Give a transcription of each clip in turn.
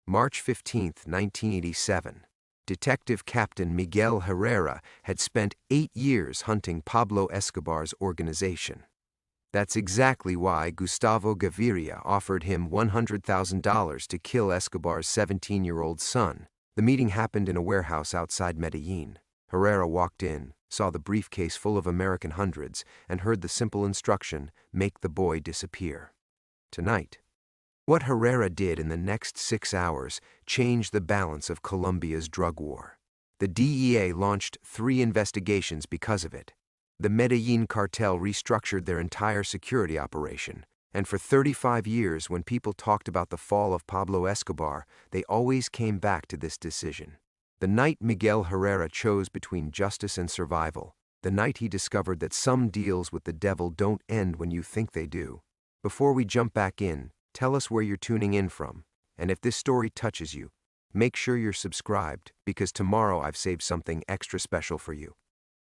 March 15, 1987. Detective Captain Miguel Herrera had spent 8 years hunting Pablo Escobar's organization. That's exactly why Gustavo Gaviria offered him $100,000 to kill Escobar's 17-year-old son. The meeting happened in a warehouse outside Medellin. Herrera walked in, saw the briefcase full of American hundreds, and heard the simple instruction, make the boy disappear. Tonight. What Herrera did in the next 6 hours changed the balance of Colombia's drug war. The DEA launched 3 investigations because of it. The Medellin cartel restructured their entire security operation, and for 35 years when people talked about the fall of Pablo Escobar, they always came back to this decision. The night Miguel Herrera chose between justice and survival, the night he discovered that some deals with the devil don't end when you think they do. Before we jump back in, tell us where you're tuning in from, and if this story touches you, make sure you're subscribed, because tomorrow I've saved something extra special for you.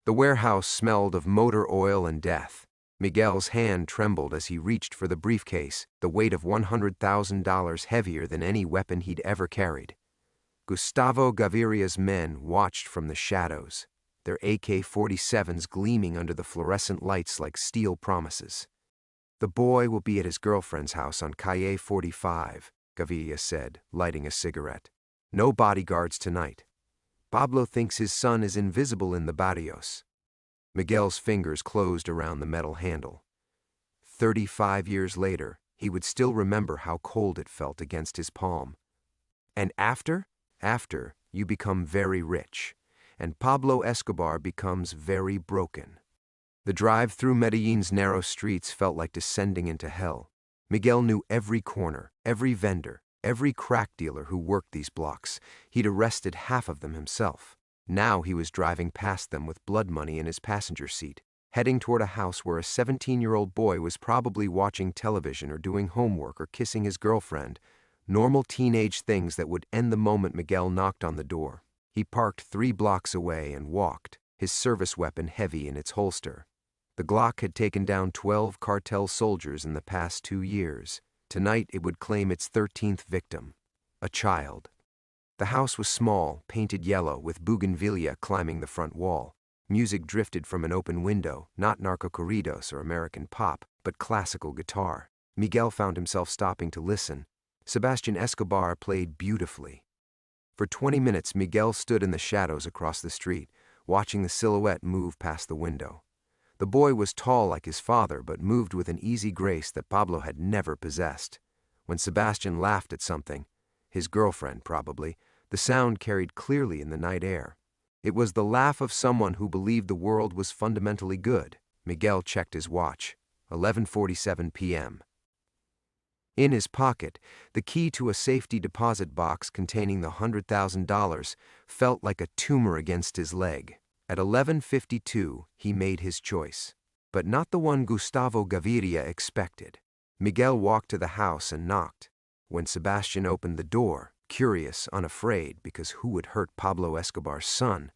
The warehouse smelled of motor oil and death. Miguel's hand trembled as he reached for the briefcase, the weight of $100,000 heavier than any weapon he'd ever carried. Gustavo Gaviria's men watched from the shadows, their AK-47s gleaming under the fluorescent lights like steel promises. The boy will be at his girlfriend's house on Calle 45, Gaviria said, lighting a cigarette. No bodyguards tonight. Pablo thinks his son is invisible in the barrios. Miguel's fingers closed around the metal handle. 35 years later, he would still remember how cold it felt against his palm. And after, you become very rich, and Pablo Escobar becomes very broken. The drive through Medellin's narrow streets felt like descending into hell. Miguel knew every corner, every vendor, every crack dealer who worked these blocks. He'd arrested half of them himself. Now he was driving past them with blood money in his passenger seat, heading toward a house where a 17-year-old boy was probably watching television or doing homework or kissing his girlfriend. Normal teenage things that would end the moment Miguel knocked on the door. He parked 3 blocks away and walked, his service weapon heavy in its holster. The Glock had taken down 12 cartel soldiers in the past 2 years. Tonight it would claim its 13th victim, a child. The house was small, painted yellow, with bougainvillea climbing the front wall. Music drifted from an open window, not narco-corridos or American pop, but classical guitar. Miguel found himself stopping to listen. Sebastian Escobar played beautifully. For 20 minutes, Miguel stood in the shadows across the street, watching the silhouette move past the window. The boy was tall like his father, but moved with an easy grace that Pablo had never possessed. When Sebastian laughed at something, his girlfriend probably, the sound carried clearly in the night air. It was the laugh of someone who believed the world was fundamentally good. Miguel checked his watch. 11:47 p.m. In his pocket, the key to a safety deposit box containing the $100,000 felt like a tumor against his leg. At 11:52, he made his choice, but not the one Gustavo Gaviria expected. Miguel walked to the house and knocked. When Sebastian opened the door, curious, unafraid, because who would hurt Pablo Escobar's son,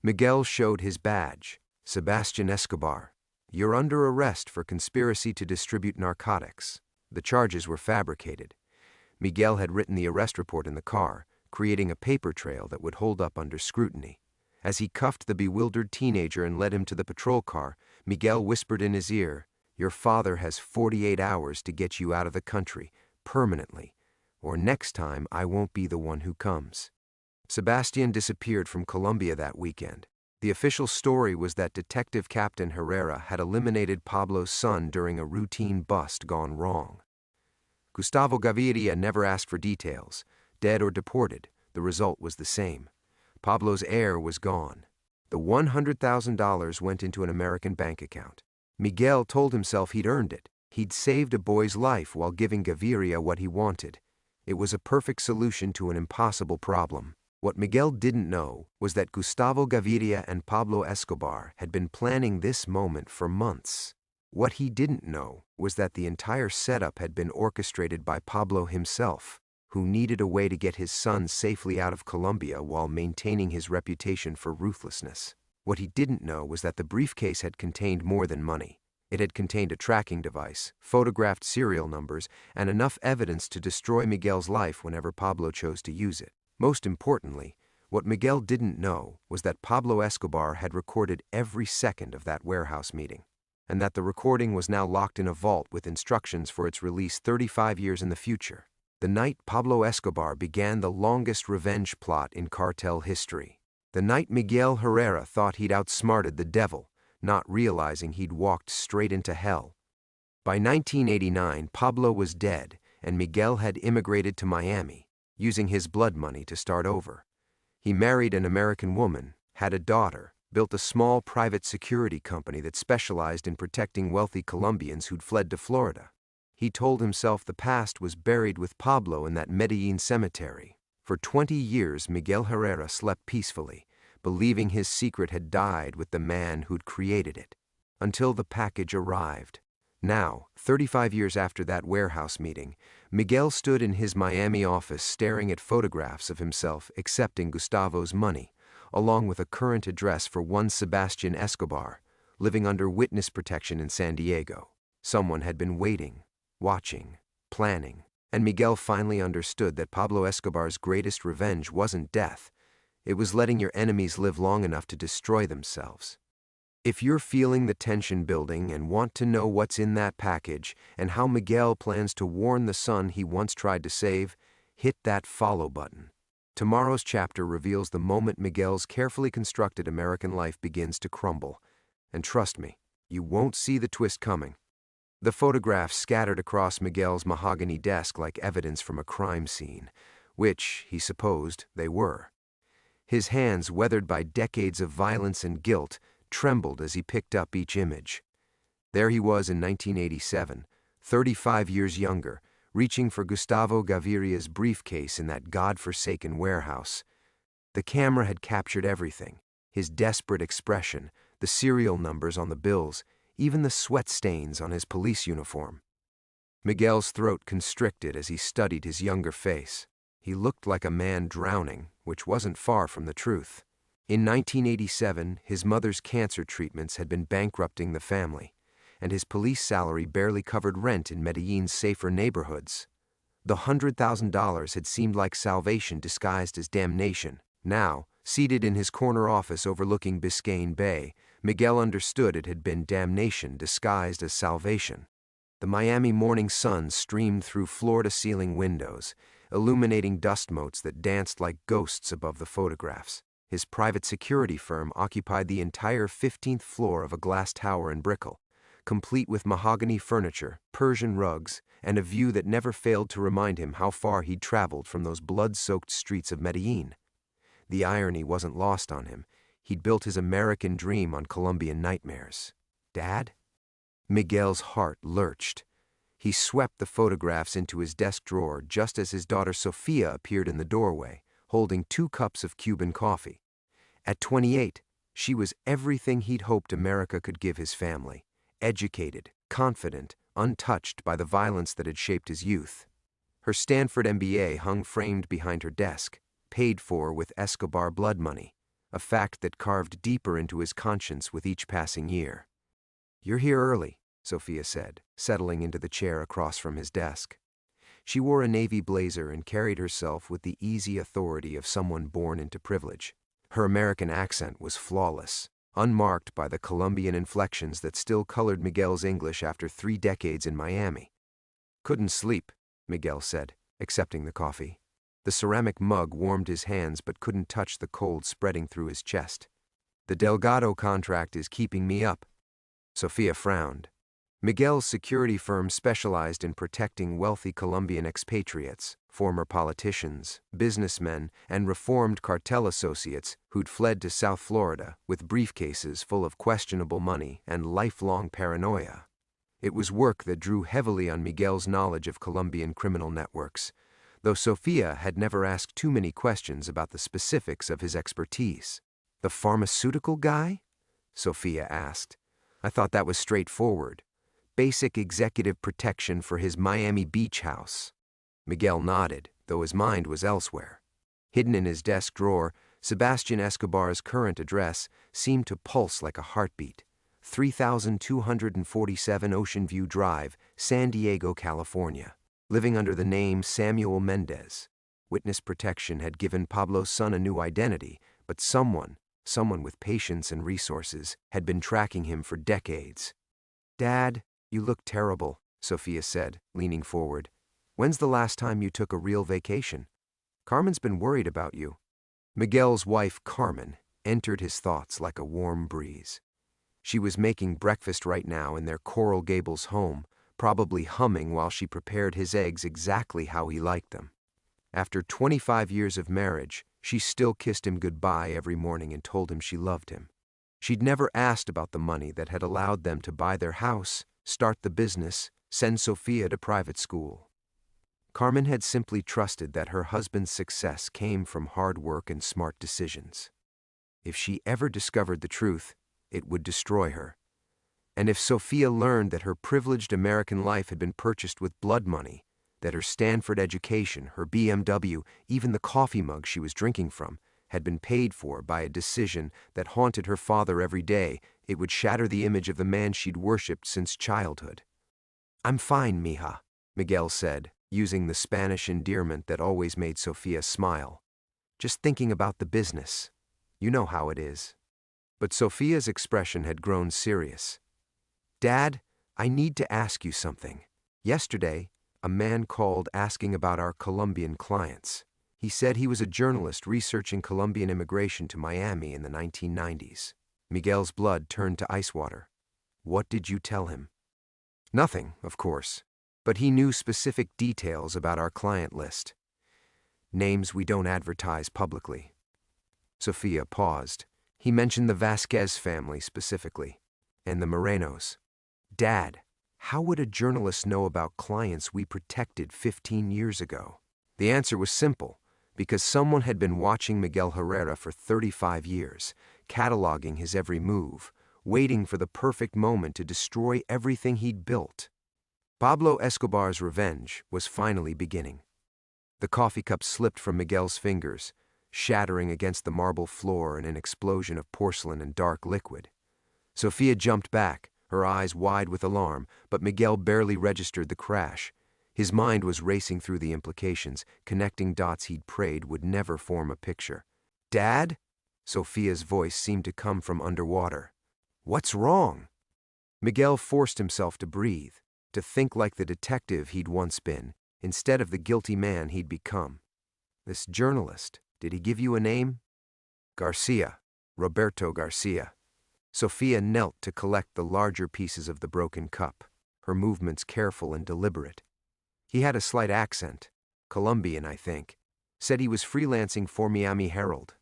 Miguel showed his badge. Sebastian Escobar, you're under arrest for conspiracy to distribute narcotics. The charges were fabricated. Miguel had written the arrest report in the car, creating a paper trail that would hold up under scrutiny. As he cuffed the bewildered teenager and led him to the patrol car, Miguel whispered in his ear, "Your father has 48 hours to get you out of the country, permanently, or next time I won't be the one who comes." Sebastian disappeared from Colombia that weekend. The official story was that Detective Captain Herrera had eliminated Pablo's son during a routine bust gone wrong. Gustavo Gaviria never asked for details. Dead or deported, the result was the same. Pablo's heir was gone. The $100,000 went into an American bank account. Miguel told himself he'd earned it. He'd saved a boy's life while giving Gaviria what he wanted. It was a perfect solution to an impossible problem. What Miguel didn't know was that Gustavo Gaviria and Pablo Escobar had been planning this moment for months. What he didn't know was that the entire setup had been orchestrated by Pablo himself, who needed a way to get his son safely out of Colombia while maintaining his reputation for ruthlessness. What he didn't know was that the briefcase had contained more than money. It had contained a tracking device, photographed serial numbers, and enough evidence to destroy Miguel's life whenever Pablo chose to use it. Most importantly, what Miguel didn't know was that Pablo Escobar had recorded every second of that warehouse meeting, and that the recording was now locked in a vault with instructions for its release 35 years in the future. The night Pablo Escobar began the longest revenge plot in cartel history. The night Miguel Herrera thought he'd outsmarted the devil, not realizing he'd walked straight into hell. By 1989, Pablo was dead, and Miguel had immigrated to Miami, using his blood money to start over. He married an American woman, had a daughter, built a small private security company that specialized in protecting wealthy Colombians who'd fled to Florida. He told himself the past was buried with Pablo in that Medellin cemetery. For 20 years, Miguel Herrera slept peacefully, believing his secret had died with the man who'd created it, until the package arrived. Now, 35 years after that warehouse meeting, Miguel stood in his Miami office staring at photographs of himself accepting Gustavo's money, along with a current address for one Sebastian Escobar, living under witness protection in San Diego. Someone had been waiting, watching, planning, and Miguel finally understood that Pablo Escobar's greatest revenge wasn't death. It was letting your enemies live long enough to destroy themselves. If you're feeling the tension building and want to know what's in that package and how Miguel plans to warn the son he once tried to save, hit that follow button. Tomorrow's chapter reveals the moment Miguel's carefully constructed American life begins to crumble. And trust me, you won't see the twist coming. The photographs scattered across Miguel's mahogany desk like evidence from a crime scene, which, he supposed, they were. His hands, weathered by decades of violence and guilt, trembled as he picked up each image. There he was in 1987, 35 years younger, reaching for Gustavo Gaviria's briefcase in that god-forsaken warehouse. The camera had captured everything: his desperate expression, the serial numbers on the bills, even the sweat stains on his police uniform. Miguel's throat constricted as he studied his younger face. He looked like a man drowning, which wasn't far from the truth. In 1987, his mother's cancer treatments had been bankrupting the family, and his police salary barely covered rent in Medellin's safer neighborhoods. The $100,000 had seemed like salvation disguised as damnation. Now, seated in his corner office overlooking Biscayne Bay, Miguel understood it had been damnation disguised as salvation. The Miami morning sun streamed through floor-to-ceiling windows, illuminating dust motes that danced like ghosts above the photographs. His private security firm occupied the entire 15th floor of a glass tower in Brickell, complete with mahogany furniture, Persian rugs, and a view that never failed to remind him how far he'd traveled from those blood-soaked streets of Medellin. The irony wasn't lost on him. He'd built his American dream on Colombian nightmares. Dad? Miguel's heart lurched. He swept the photographs into his desk drawer just as his daughter Sofia appeared in the doorway, holding 2 cups of Cuban coffee. At 28, she was everything he'd hoped America could give his family: educated, confident, untouched by the violence that had shaped his youth. Her Stanford MBA hung framed behind her desk, paid for with Escobar blood money, a fact that carved deeper into his conscience with each passing year. "You're here early," Sofia said, settling into the chair across from his desk. She wore a navy blazer and carried herself with the easy authority of someone born into privilege. Her American accent was flawless, unmarked by the Colombian inflections that still colored Miguel's English after 3 decades in Miami. "Couldn't sleep," Miguel said, accepting the coffee. The ceramic mug warmed his hands but couldn't touch the cold spreading through his chest. "The Delgado contract is keeping me up." Sofia frowned. Miguel's security firm specialized in protecting wealthy Colombian expatriates, former politicians, businessmen, and reformed cartel associates who'd fled to South Florida with briefcases full of questionable money and lifelong paranoia. It was work that drew heavily on Miguel's knowledge of Colombian criminal networks, though Sofia had never asked too many questions about the specifics of his expertise. "The pharmaceutical guy?" Sofia asked. "I thought that was straightforward. Basic executive protection for his Miami beach house." Miguel nodded, though his mind was elsewhere. Hidden in his desk drawer, Sebastian Escobar's current address seemed to pulse like a heartbeat, 3247 Ocean View Drive, San Diego, California, living under the name Samuel Mendez. Witness protection had given Pablo's son a new identity, but someone with patience and resources, had been tracking him for decades. "Dad, you look terrible," Sophia said, leaning forward. "When's the last time you took a real vacation? Carmen's been worried about you." Miguel's wife, Carmen, entered his thoughts like a warm breeze. She was making breakfast right now in their Coral Gables home, probably humming while she prepared his eggs exactly how he liked them. After 25 years of marriage, she still kissed him goodbye every morning and told him she loved him. She'd never asked about the money that had allowed them to buy their house, start the business, send Sophia to private school. Carmen had simply trusted that her husband's success came from hard work and smart decisions. If she ever discovered the truth, it would destroy her. And if Sophia learned that her privileged American life had been purchased with blood money, that her Stanford education, her BMW, even the coffee mug she was drinking from, had been paid for by a decision that haunted her father every day, it would shatter the image of the man she'd worshipped since childhood. "I'm fine, mija," Miguel said, using the Spanish endearment that always made Sophia smile. "Just thinking about the business. You know how it is." But Sophia's expression had grown serious. "Dad, I need to ask you something. Yesterday, a man called asking about our Colombian clients. He said he was a journalist researching Colombian immigration to Miami in the 1990s. Miguel's blood turned to ice water. "What did you tell him?" "Nothing, of course, but he knew specific details about our client list. Names we don't advertise publicly." Sophia paused. "He mentioned the Vasquez family specifically, and the Morenos." "Dad, how would a journalist know about clients we protected 15 years ago?" The answer was simple, because someone had been watching Miguel Herrera for 35 years, cataloging his every move, waiting for the perfect moment to destroy everything he'd built. Pablo Escobar's revenge was finally beginning. The coffee cup slipped from Miguel's fingers, shattering against the marble floor in an explosion of porcelain and dark liquid. Sophia jumped back, her eyes wide with alarm, but Miguel barely registered the crash. His mind was racing through the implications, connecting dots he'd prayed would never form a picture. "Dad?" Sophia's voice seemed to come from underwater. "What's wrong?" Miguel forced himself to breathe, to think like the detective he'd once been, instead of the guilty man he'd become. "This journalist, did he give you a name?" "Garcia. Roberto Garcia." Sophia knelt to collect the larger pieces of the broken cup, her movements careful and deliberate. "He had a slight accent. Colombian, I think. Said he was freelancing for Miami Herald."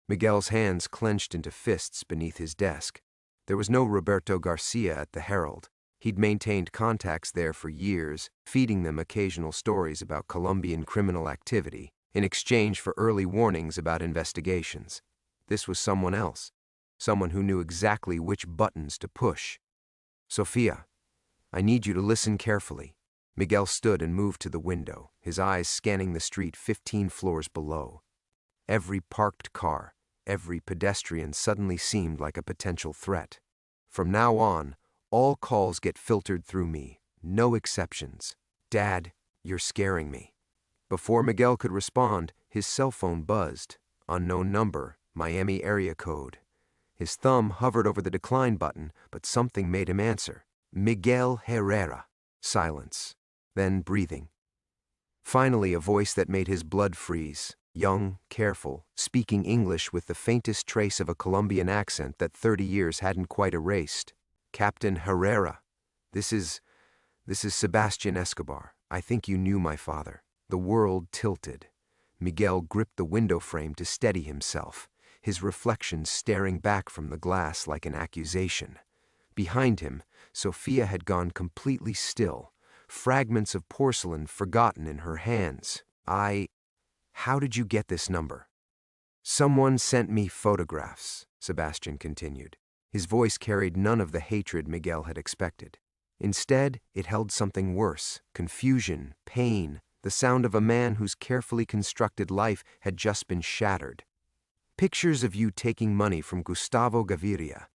Miguel's hands clenched into fists beneath his desk. There was no Roberto Garcia at the Herald. He'd maintained contacts there for years, feeding them occasional stories about Colombian criminal activity, in exchange for early warnings about investigations. This was someone else. Someone who knew exactly which buttons to push. "Sophia, I need you to listen carefully." Miguel stood and moved to the window, his eyes scanning the street 15 floors below. Every parked car, every pedestrian suddenly seemed like a potential threat. "From now on, all calls get filtered through me, no exceptions. Dad, you're scaring me." Before Miguel could respond, his cell phone buzzed. Unknown number, Miami area code. His thumb hovered over the decline button, but something made him answer. "Miguel Herrera." Silence. Then breathing. Finally, a voice that made his blood freeze. Young, careful, speaking English with the faintest trace of a Colombian accent that 30 years hadn't quite erased. "Captain Herrera. This is Sebastian Escobar. I think you knew my father." The world tilted. Miguel gripped the window frame to steady himself, his reflection staring back from the glass like an accusation. Behind him, Sophia had gone completely still, fragments of porcelain forgotten in her hands. How did you get this number?" "Someone sent me photographs," Sebastian continued. His voice carried none of the hatred Miguel had expected. Instead, it held something worse: confusion, pain, the sound of a man whose carefully constructed life had just been shattered. "Pictures of you taking money from Gustavo Gaviria.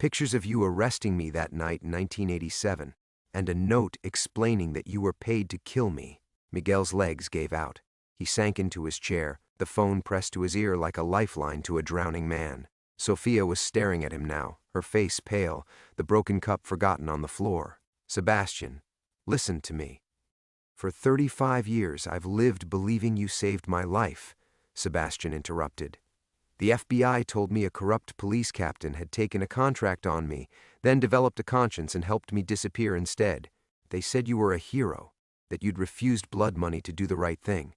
Pictures of you arresting me that night in 1987, and a note explaining that you were paid to kill me. Miguel's legs gave out. He sank into his chair, the phone pressed to his ear like a lifeline to a drowning man. Sophia was staring at him now, her face pale, the broken cup forgotten on the floor. Sebastian, listen to me. For 35 years I've lived believing you saved my life, Sebastian interrupted. The FBI told me a corrupt police captain had taken a contract on me, then developed a conscience and helped me disappear instead. They said you were a hero, that you'd refused blood money to do the right thing.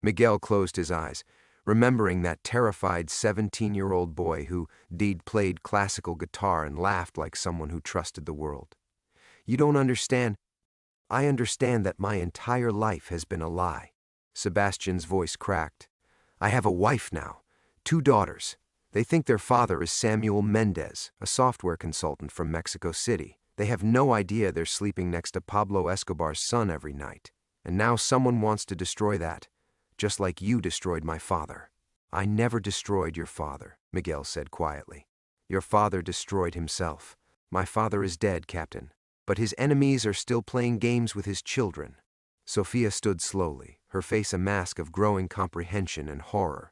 Miguel closed his eyes, remembering that terrified 17-year-old boy who'd played classical guitar and laughed like someone who trusted the world. You don't understand. I understand that my entire life has been a lie. Sebastian's voice cracked. I have a wife now, 2 daughters. They think their father is Samuel Mendez, a software consultant from Mexico City. They have no idea they're sleeping next to Pablo Escobar's son every night. And now someone wants to destroy that, just like you destroyed my father. I never destroyed your father, Miguel said quietly. Your father destroyed himself. My father is dead, Captain, but his enemies are still playing games with his children. Sophia stood slowly, her face a mask of growing comprehension and horror.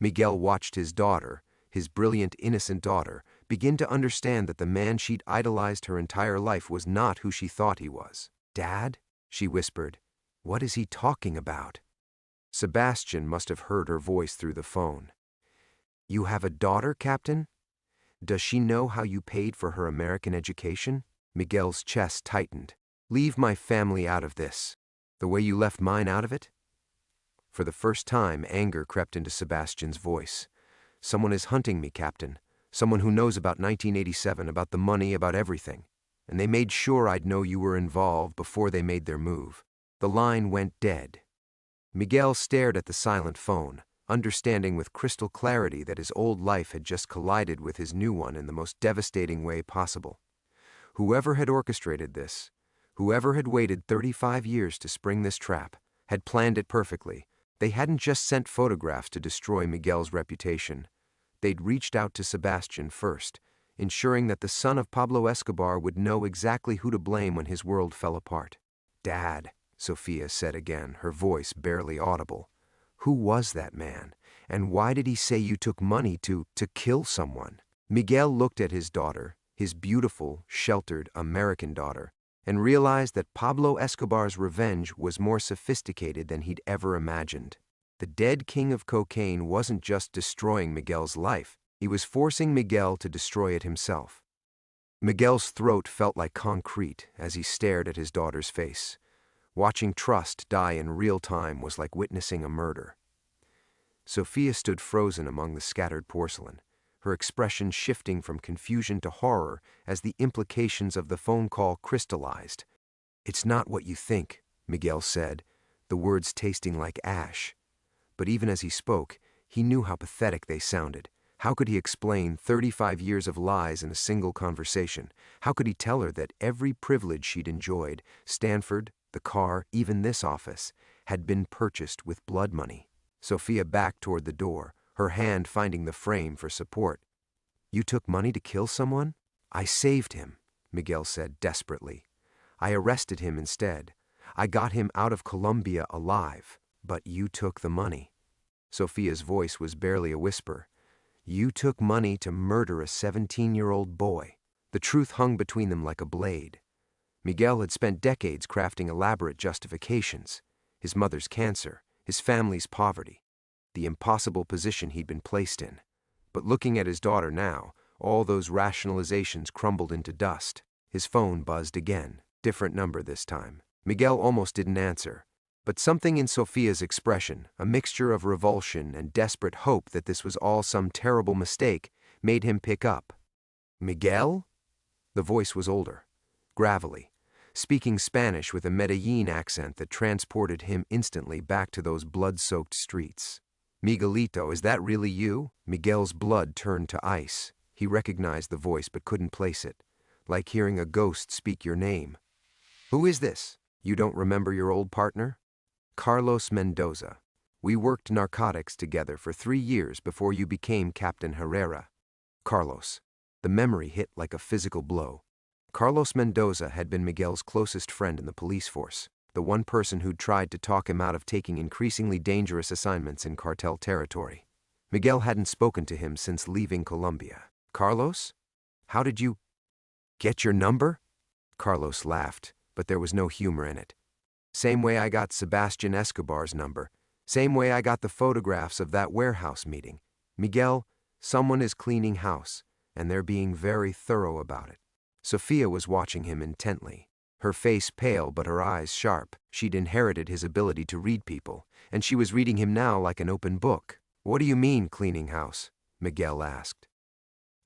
Miguel watched his daughter, his brilliant, innocent daughter, begin to understand that the man she'd idolized her entire life was not who she thought he was. Dad? She whispered. What is he talking about? Sebastian must have heard her voice through the phone. You have a daughter, Captain? Does she know how you paid for her American education? Miguel's chest tightened. Leave my family out of this. The way you left mine out of it? For the first time, anger crept into Sebastian's voice. Someone is hunting me, Captain. Someone who knows about 1987, about the money, about everything. And they made sure I'd know you were involved before they made their move. The line went dead. Miguel stared at the silent phone, understanding with crystal clarity that his old life had just collided with his new one in the most devastating way possible. Whoever had orchestrated this, whoever had waited 35 years to spring this trap, had planned it perfectly. They hadn't just sent photographs to destroy Miguel's reputation. They'd reached out to Sebastian first, ensuring that the son of Pablo Escobar would know exactly who to blame when his world fell apart. Dad, Sophia said again, her voice barely audible. Who was that man? And why did he say you took money to kill someone? Miguel looked at his daughter, his beautiful, sheltered American daughter, and realized that Pablo Escobar's revenge was more sophisticated than he'd ever imagined. The dead king of cocaine wasn't just destroying Miguel's life, he was forcing Miguel to destroy it himself. Miguel's throat felt like concrete as he stared at his daughter's face. Watching trust die in real time was like witnessing a murder. Sophia stood frozen among the scattered porcelain, her expression shifting from confusion to horror as the implications of the phone call crystallized. It's not what you think, Miguel said, the words tasting like ash. But even as he spoke, he knew how pathetic they sounded. How could he explain 35 years of lies in a single conversation? How could he tell her that every privilege she'd enjoyed, Stanford, the car, even this office, had been purchased with blood money? Sophia backed toward the door, her hand finding the frame for support. You took money to kill someone? I saved him, Miguel said desperately. I arrested him instead. I got him out of Colombia alive, but you took the money. Sophia's voice was barely a whisper. You took money to murder a 17-year-old boy. The truth hung between them like a blade. Miguel had spent decades crafting elaborate justifications. His mother's cancer, his family's poverty, the impossible position he'd been placed in. But looking at his daughter now, all those rationalizations crumbled into dust. His phone buzzed again, different number this time. Miguel almost didn't answer. But something in Sophia's expression, a mixture of revulsion and desperate hope that this was all some terrible mistake, made him pick up. Miguel? The voice was older, gravelly, speaking Spanish with a Medellin accent that transported him instantly back to those blood-soaked streets. Miguelito, is that really you? Miguel's blood turned to ice. He recognized the voice but couldn't place it, like hearing a ghost speak your name. Who is this? You don't remember your old partner? Carlos Mendoza. We worked narcotics together for 3 years before you became Captain Herrera. Carlos. The memory hit like a physical blow. Carlos Mendoza had been Miguel's closest friend in the police force, the one person who'd tried to talk him out of taking increasingly dangerous assignments in cartel territory. Miguel hadn't spoken to him since leaving Colombia. "Carlos? How did you get your number?" Carlos laughed, but there was no humor in it. "Same way I got Sebastian Escobar's number. Same way I got the photographs of that warehouse meeting. Miguel, someone is cleaning house, and they're being very thorough about it." Sophia was watching him intently, her face pale but her eyes sharp. She'd inherited his ability to read people, and she was reading him now like an open book. "What do you mean, cleaning house?" Miguel asked.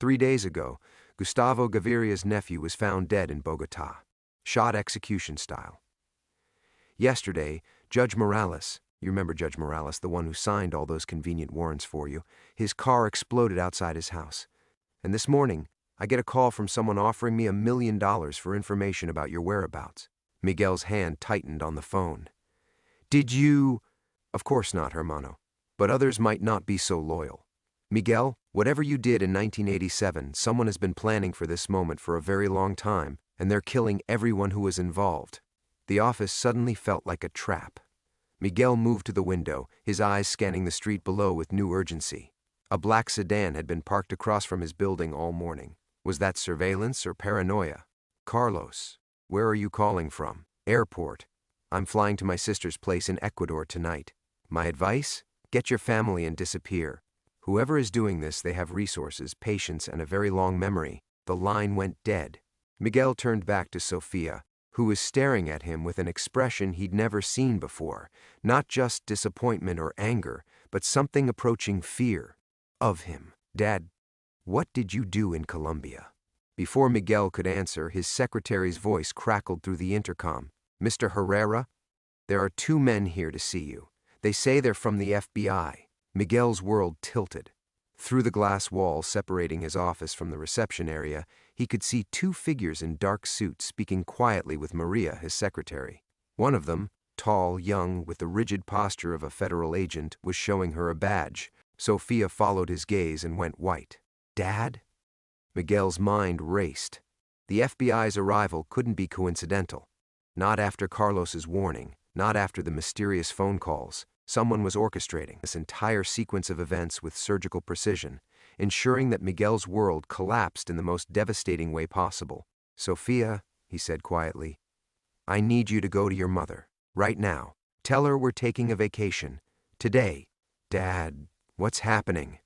3 days ago, Gustavo Gaviria's nephew was found dead in Bogotá, shot execution style. Yesterday, Judge Morales, you remember Judge Morales, the one who signed all those convenient warrants for you, his car exploded outside his house. And this morning, I get a call from someone offering me $1 million for information about your whereabouts. Miguel's hand tightened on the phone. "Did you—" "Of course not, hermano. But others might not be so loyal. Miguel, whatever you did in 1987, someone has been planning for this moment for a very long time, and they're killing everyone who was involved." The office suddenly felt like a trap. Miguel moved to the window, his eyes scanning the street below with new urgency. A black sedan had been parked across from his building all morning. Was that surveillance or paranoia? "Carlos, where are you calling from?" "Airport. I'm flying to my sister's place in Ecuador tonight. My advice? Get your family and disappear. Whoever is doing this, they have resources, patience, and a very long memory." The line went dead. Miguel turned back to Sophia, who was staring at him with an expression he'd never seen before, not just disappointment or anger, but something approaching fear of him. "Dad, what did you do in Colombia?" Before Miguel could answer, his secretary's voice crackled through the intercom. "Mr. Herrera, there are 2 men here to see you. They say they're from the FBI. Miguel's world tilted. Through the glass wall separating his office from the reception area, he could see 2 figures in dark suits speaking quietly with Maria, his secretary. One of them, tall, young, with the rigid posture of a federal agent, was showing her a badge. Sophia followed his gaze and went white. "Dad?" Miguel's mind raced. The FBI's arrival couldn't be coincidental. Not after Carlos's warning, not after the mysterious phone calls. Someone was orchestrating this entire sequence of events with surgical precision, ensuring that Miguel's world collapsed in the most devastating way possible. "Sophia," he said quietly, "I need you to go to your mother, right now. Tell her we're taking a vacation. Today." "Dad, what's happening?"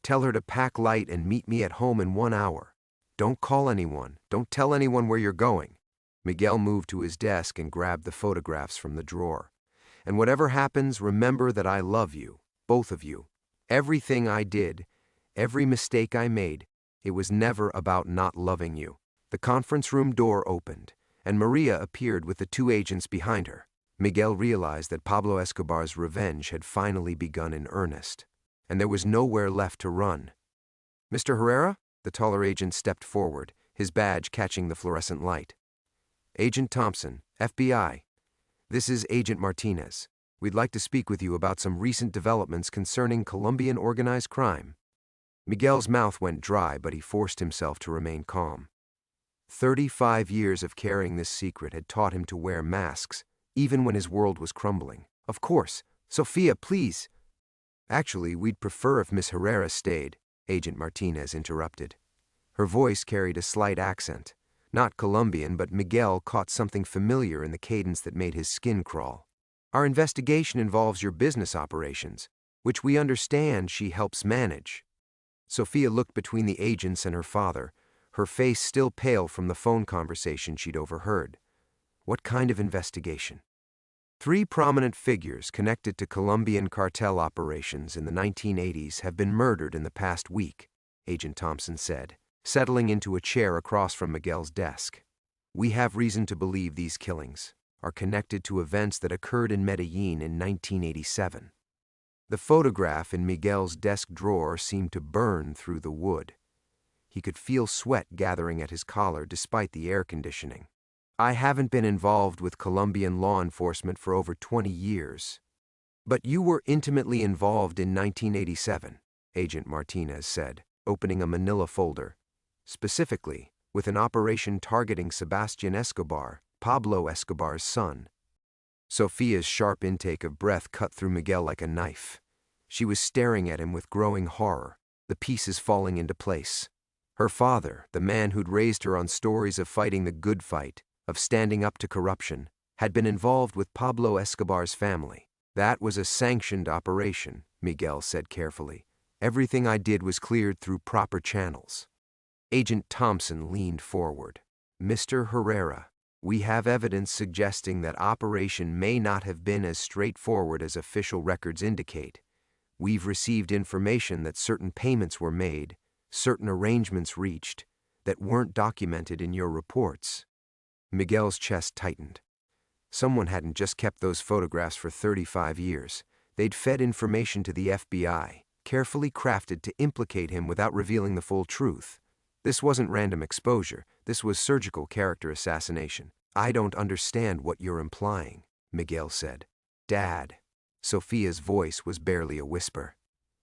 "Tell her to pack light and meet me at home in 1 hour. Don't call anyone. Don't tell anyone where you're going." Miguel moved to his desk and grabbed the photographs from the drawer. "And whatever happens, remember that I love you, both of you. Everything I did, every mistake I made, it was never about not loving you." The conference room door opened, and Maria appeared with the 2 agents behind her. Miguel realized that Pablo Escobar's revenge had finally begun in earnest, and there was nowhere left to run. "Mr. Herrera?" The taller agent stepped forward, his badge catching the fluorescent light. "Agent Thompson, FBI. This is Agent Martinez. We'd like to speak with you about some recent developments concerning Colombian organized crime." Miguel's mouth went dry, but he forced himself to remain calm. 35 years of carrying this secret had taught him to wear masks, even when his world was crumbling. "Of course. Sophia, please." "Actually, we'd prefer if Miss Herrera stayed," Agent Martinez interrupted. Her voice carried a slight accent. Not Colombian, but Miguel caught something familiar in the cadence that made his skin crawl. "Our investigation involves your business operations, which we understand she helps manage." Sophia looked between the agents and her father, her face still pale from the phone conversation she'd overheard. "What kind of investigation?" 3 prominent figures connected to Colombian cartel operations in the 1980s have been murdered in the past week, Agent Thompson said, settling into a chair across from Miguel's desk. "We have reason to believe these killings are connected to events that occurred in Medellin in 1987. The photograph in Miguel's desk drawer seemed to burn through the wood. He could feel sweat gathering at his collar despite the air conditioning. "I haven't been involved with Colombian law enforcement for over 20 years. But you were intimately involved in 1987, Agent Martinez said, opening a manila folder. specifically with an operation targeting Sebastian Escobar, Pablo Escobar's son. Sofia's sharp intake of breath cut through Miguel like a knife. She was staring at him with growing horror, the pieces falling into place. Her father, the man who'd raised her on stories of fighting the good fight, of standing up to corruption, had been involved with Pablo Escobar's family. That was a sanctioned operation, Miguel said carefully. Everything I did was cleared through proper channels. Agent Thompson leaned forward. Mr. Herrera, we have evidence suggesting that operation may not have been as straightforward as official records indicate. We've received information that certain payments were made, certain arrangements reached, that weren't documented in your reports. Miguel's chest tightened. Someone hadn't just kept those photographs for 35 years. They'd fed information to the FBI, carefully crafted to implicate him without revealing the full truth. This wasn't random exposure. This was surgical character assassination. I don't understand what you're implying, Miguel said. Dad. Sofia's voice was barely a whisper.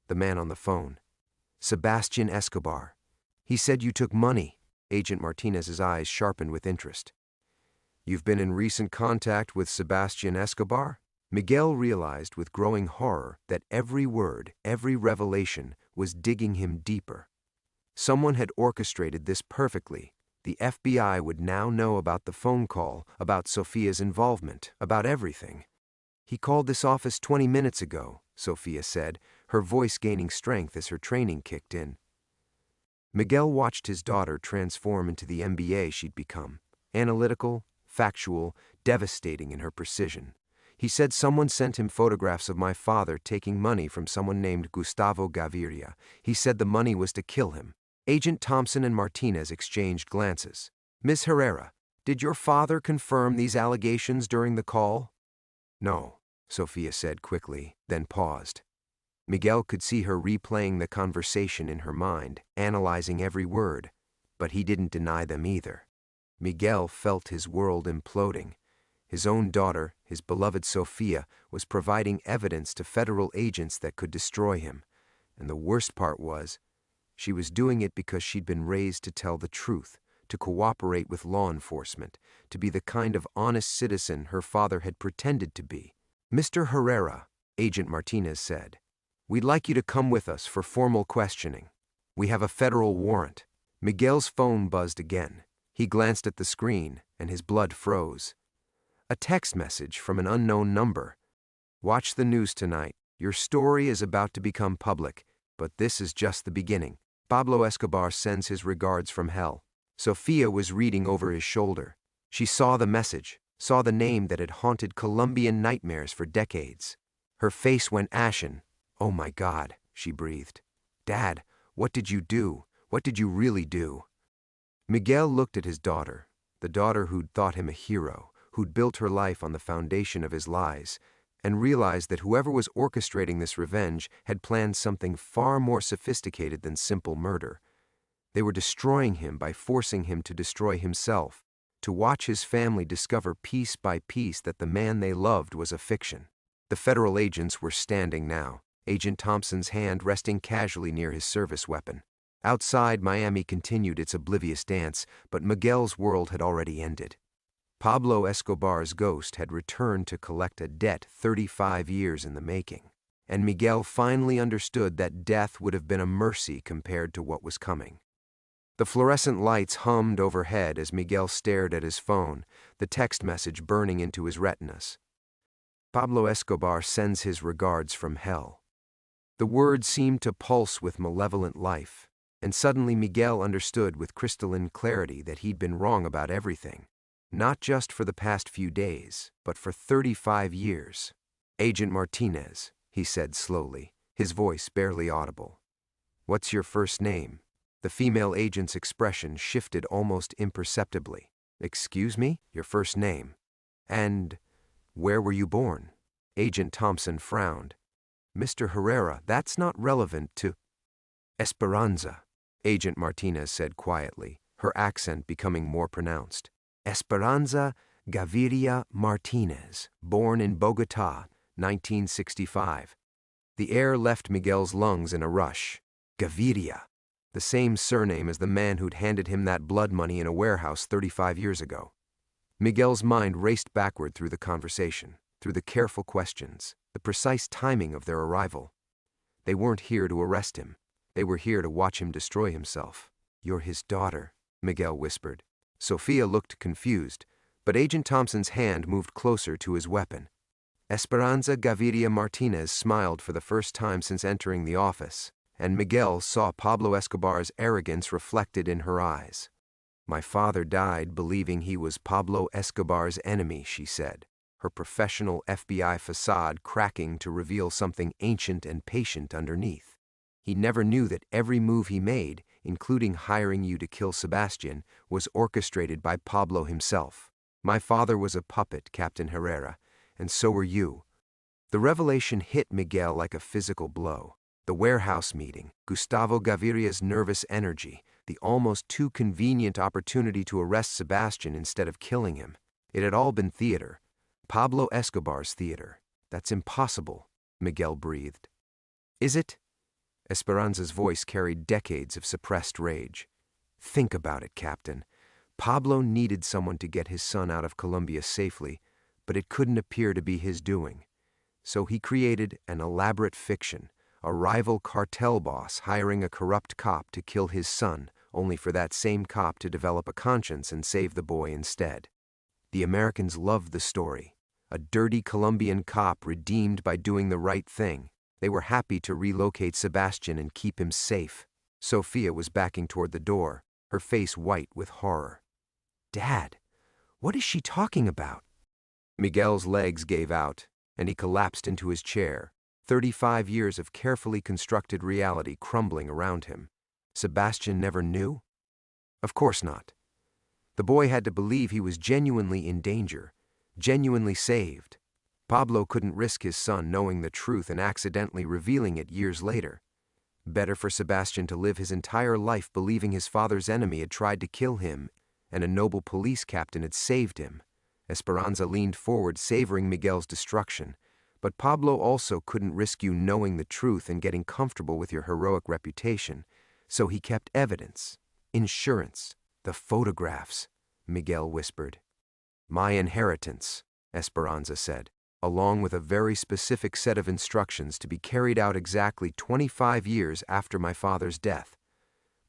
The man on the phone. Sebastian Escobar. He said you took money. Agent Martinez's eyes sharpened with interest. You've been in recent contact with Sebastian Escobar? Miguel realized with growing horror that every word, every revelation was digging him deeper. Someone had orchestrated this perfectly. The FBI would now know about the phone call, about Sofia's involvement, about everything. He called this office 20 minutes ago, Sofia said, her voice gaining strength as her training kicked in. Miguel watched his daughter transform into the MBA she'd become, analytical, factual, devastating in her precision. He said someone sent him photographs of my father taking money from someone named Gustavo Gaviria. He said the money was to kill him. Agent Thompson and Martinez exchanged glances. Ms. Herrera, did your father confirm these allegations during the call? No, Sofia said quickly, then paused. Miguel could see her replaying the conversation in her mind, analyzing every word, but he didn't deny them either. Miguel felt his world imploding. His own daughter, his beloved Sofia, was providing evidence to federal agents that could destroy him. And the worst part was, she was doing it because she'd been raised to tell the truth, to cooperate with law enforcement, to be the kind of honest citizen her father had pretended to be. Mr. Herrera, Agent Martinez said, we'd like you to come with us for formal questioning. We have a federal warrant. Miguel's phone buzzed again. He glanced at the screen, and his blood froze. A text message from an unknown number. Watch the news tonight. Your story is about to become public, but this is just the beginning. Pablo Escobar sends his regards from hell. Sofia was reading over his shoulder. She saw the message, saw the name that had haunted Colombian nightmares for decades. Her face went ashen. Oh my God, she breathed. Dad, what did you do? What did you really do? Miguel looked at his daughter, the daughter who'd thought him a hero, who'd built her life on the foundation of his lies, and realized that whoever was orchestrating this revenge had planned something far more sophisticated than simple murder. They were destroying him by forcing him to destroy himself, to watch his family discover piece by piece that the man they loved was a fiction. The federal agents were standing now, Agent Thompson's hand resting casually near his service weapon. Outside, Miami continued its oblivious dance, but Miguel's world had already ended. Pablo Escobar's ghost had returned to collect a debt 35 years in the making, and Miguel finally understood that death would have been a mercy compared to what was coming. The fluorescent lights hummed overhead as Miguel stared at his phone, the text message burning into his retinas. Pablo Escobar sends his regards from hell. The word seemed to pulse with malevolent life, and suddenly Miguel understood with crystalline clarity that he'd been wrong about everything. Not just for the past few days, but for 35 years. Agent Martinez, he said slowly, his voice barely audible. What's your first name? The female agent's expression shifted almost imperceptibly. Excuse me? Your first name. And where were you born? Agent Thompson frowned. Mr. Herrera, that's not relevant to Esperanza, Agent Martinez said quietly, her accent becoming more pronounced. Esperanza Gaviria Martinez, born in Bogotá, 1965. The air left Miguel's lungs in a rush. Gaviria. The same surname as the man who'd handed him that blood money in a warehouse 35 years ago. Miguel's mind raced backward through the conversation, through the careful questions, the precise timing of their arrival. They weren't here to arrest him. They were here to watch him destroy himself. "You're his daughter," Miguel whispered. Sophia looked confused, but Agent Thompson's hand moved closer to his weapon. Esperanza Gaviria Martinez smiled for the first time since entering the office, and Miguel saw Pablo Escobar's arrogance reflected in her eyes. "My father died believing he was Pablo Escobar's enemy," she said, her professional FBI facade cracking to reveal something ancient and patient underneath. "He never knew that every move he made, including hiring you to kill Sebastian, was orchestrated by Pablo himself. My father was a puppet, Captain Herrera, and so were you." The revelation hit Miguel like a physical blow. The warehouse meeting, Gustavo Gaviria's nervous energy, the almost too convenient opportunity to arrest Sebastian instead of killing him. It had all been theater. Pablo Escobar's theater. "That's impossible," Miguel breathed. "Is it?" Esperanza's voice carried decades of suppressed rage. "Think about it, Captain. Pablo needed someone to get his son out of Colombia safely, but it couldn't appear to be his doing. So he created an elaborate fiction, a rival cartel boss hiring a corrupt cop to kill his son, only for that same cop to develop a conscience and save the boy instead. The Americans loved the story. A dirty Colombian cop redeemed by doing the right thing. They were happy to relocate Sebastian and keep him safe." Sophia was backing toward the door, her face white with horror. "Dad, what is she talking about?" Miguel's legs gave out, and he collapsed into his chair, 35 years of carefully constructed reality crumbling around him. Sebastian never knew? Of course not. The boy had to believe he was genuinely in danger, genuinely saved. Pablo couldn't risk his son knowing the truth and accidentally revealing it years later. Better for Sebastian to live his entire life believing his father's enemy had tried to kill him and a noble police captain had saved him. Esperanza leaned forward, savoring Miguel's destruction. But Pablo also couldn't risk you knowing the truth and getting comfortable with your heroic reputation, so he kept evidence, insurance, the photographs, Miguel whispered. "My inheritance," Esperanza said, along with a very specific set of instructions to be carried out exactly 25 years after my father's death.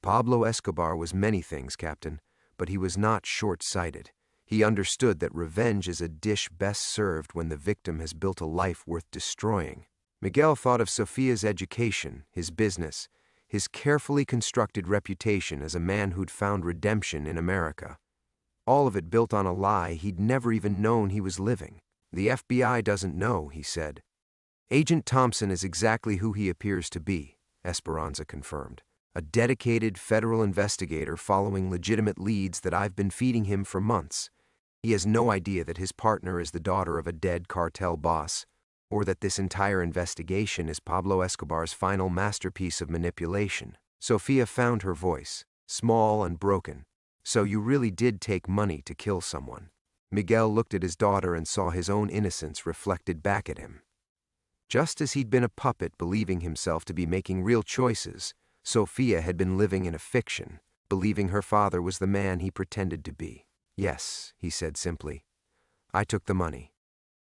Pablo Escobar was many things, Captain, but he was not short-sighted. He understood that revenge is a dish best served when the victim has built a life worth destroying. Miguel thought of Sofia's education, his business, his carefully constructed reputation as a man who'd found redemption in America. All of it built on a lie he'd never even known he was living. "The FBI doesn't know," he said. "Agent Thompson is exactly who he appears to be," Esperanza confirmed. "A dedicated federal investigator following legitimate leads that I've been feeding him for months. He has no idea that his partner is the daughter of a dead cartel boss, or that this entire investigation is Pablo Escobar's final masterpiece of manipulation." Sophia found her voice, small and broken. "So you really did take money to kill someone?" Miguel looked at his daughter and saw his own innocence reflected back at him. Just as he'd been a puppet believing himself to be making real choices, Sophia had been living in a fiction, believing her father was the man he pretended to be. "Yes," he said simply. "I took the money."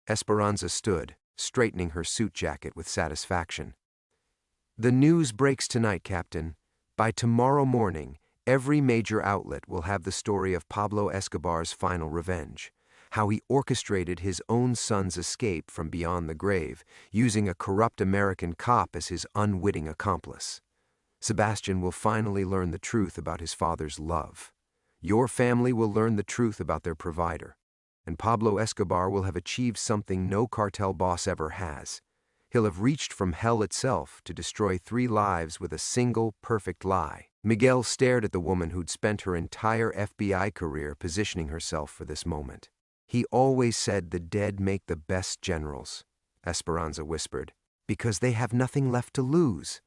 Esperanza stood, straightening her suit jacket with satisfaction. "The news breaks tonight, Captain. By tomorrow morning, every major outlet will have the story of Pablo Escobar's final revenge, how he orchestrated his own son's escape from beyond the grave, using a corrupt American cop as his unwitting accomplice. Sebastian will finally learn the truth about his father's love. Your family will learn the truth about their provider. And Pablo Escobar will have achieved something no cartel boss ever has. He'll have reached from hell itself to destroy 3 lives with a single, perfect lie." Miguel stared at the woman who'd spent her entire FBI career positioning herself for this moment. "He always said the dead make the best generals," Esperanza whispered, "because they have nothing left to lose."